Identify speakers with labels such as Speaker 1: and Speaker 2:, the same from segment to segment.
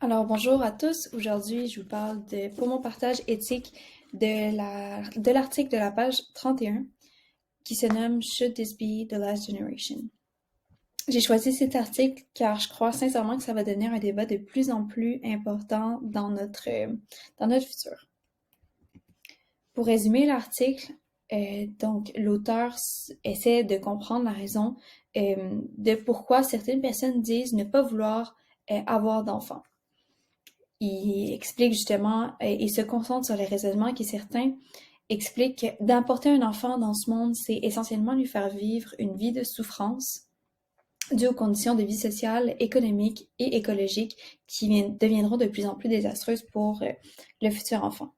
Speaker 1: Alors bonjour à tous, aujourd'hui je vous parle pour mon partage éthique de l'article de la page 31 qui se nomme Should this be the last generation? J'ai choisi cet article car je crois sincèrement que ça va devenir un débat de plus en plus important dans notre futur. Pour résumer l'article, donc l'auteur essaie de comprendre la raison de pourquoi certaines personnes disent ne pas vouloir avoir d'enfants. Il explique justement et se concentre sur les raisonnements qui certains expliquent que d'apporter un enfant dans ce monde, c'est essentiellement lui faire vivre une vie de souffrance due aux conditions de vie sociale, économique et écologique qui deviendront de plus en plus désastreuses pour le futur enfant.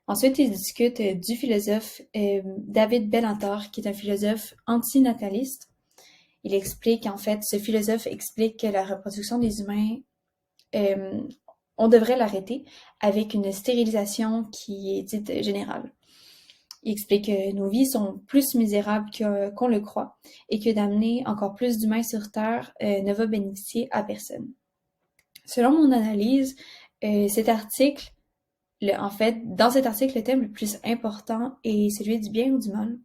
Speaker 1: Ensuite, il discute du philosophe David Bellator, qui est un philosophe antinataliste. Il explique, en fait, ce philosophe explique que la reproduction des humains on devrait l'arrêter avec une stérilisation qui est dite générale. Il explique que nos vies sont plus misérables qu'on le croit et que d'amener encore plus d'humains sur Terre ne va bénéficier à personne. Selon mon analyse, cet article, dans cet article, le thème le plus important est celui du bien ou du mal.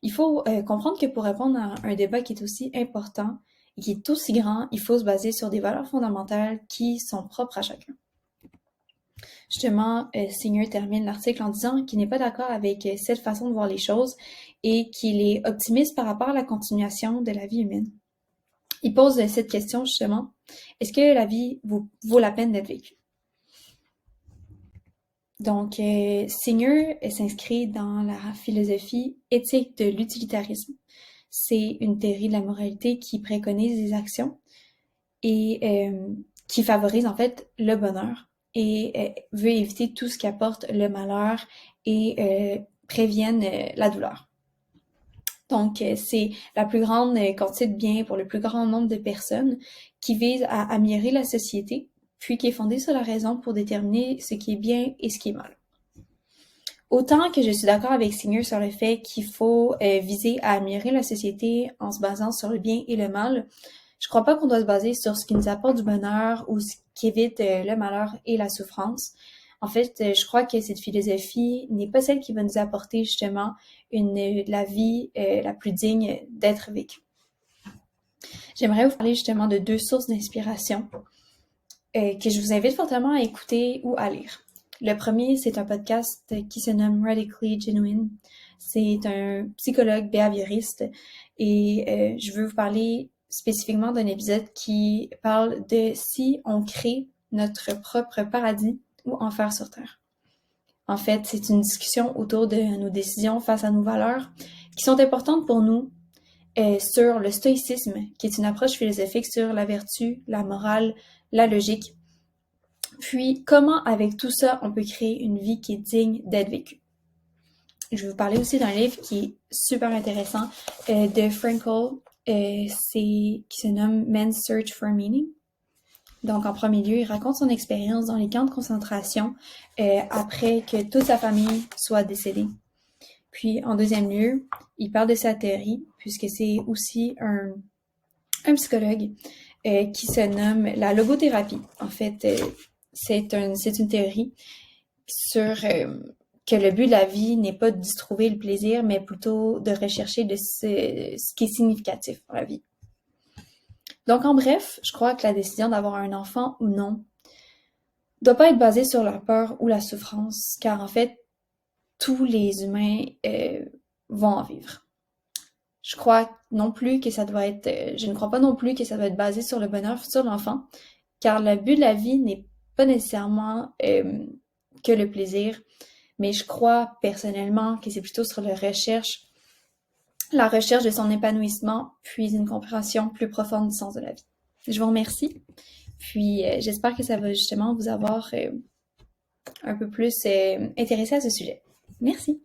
Speaker 1: Il faut comprendre que pour répondre à un débat qui est aussi important et qui est aussi grand, il faut se baser sur des valeurs fondamentales qui sont propres à chacun. Justement, Singer termine l'article en disant qu'il n'est pas d'accord avec cette façon de voir les choses et qu'il est optimiste par rapport à la continuation de la vie humaine. Il pose cette question justement, est-ce que la vie vaut la peine d'être vécue? Donc, Singer s'inscrit dans la philosophie éthique de l'utilitarisme. C'est une théorie de la moralité qui préconise des actions et qui favorise en fait le bonheur et veut éviter tout ce qui apporte le malheur et prévienne la douleur. Donc, c'est la plus grande quantité de biens pour le plus grand nombre de personnes qui vise à améliorer la société, puis qui est fondée sur la raison pour déterminer ce qui est bien et ce qui est mal. Autant que je suis d'accord avec Singer sur le fait qu'il faut viser à améliorer la société en se basant sur le bien et le mal, je crois pas qu'on doit se baser sur ce qui nous apporte du bonheur ou ce qui évite le malheur et la souffrance. En fait, je crois que cette philosophie n'est pas celle qui va nous apporter justement la vie la plus digne d'être vécue. J'aimerais vous parler justement de deux sources d'inspiration que je vous invite fortement à écouter ou à lire. Le premier, c'est un podcast qui se nomme Radically Genuine. C'est un psychologue behavioriste et je veux vous parler spécifiquement d'un épisode qui parle de si on crée notre propre paradis ou enfer sur Terre. En fait, c'est une discussion autour de nos décisions face à nos valeurs qui sont importantes pour nous sur le stoïcisme, qui est une approche philosophique sur la vertu, la morale, la logique. Puis, comment avec tout ça, on peut créer une vie qui est digne d'être vécue. Je vais vous parler aussi d'un livre qui est super intéressant de Frankl, qui se nomme Man's Search for Meaning. Donc, en premier lieu, il raconte son expérience dans les camps de concentration après que toute sa famille soit décédée. Puis, en deuxième lieu, il parle de sa théorie, puisque c'est aussi un psychologue qui se nomme la logothérapie. En fait, c'est une théorie sur que le but de la vie n'est pas d'y trouver le plaisir, mais plutôt de rechercher ce qui est significatif dans la vie. Donc, en bref, je crois que la décision d'avoir un enfant ou non doit pas être basée sur la peur ou la souffrance, car en fait, tous les humains vont en vivre. Je ne crois pas non plus que ça doit être basé sur le bonheur futur de l'enfant, car le but de la vie n'est pas nécessairement que le plaisir, mais je crois personnellement que c'est plutôt sur la recherche de son épanouissement, puis une compréhension plus profonde du sens de la vie. Je vous remercie, puis j'espère que ça va justement vous avoir un peu plus intéressé à ce sujet. Merci.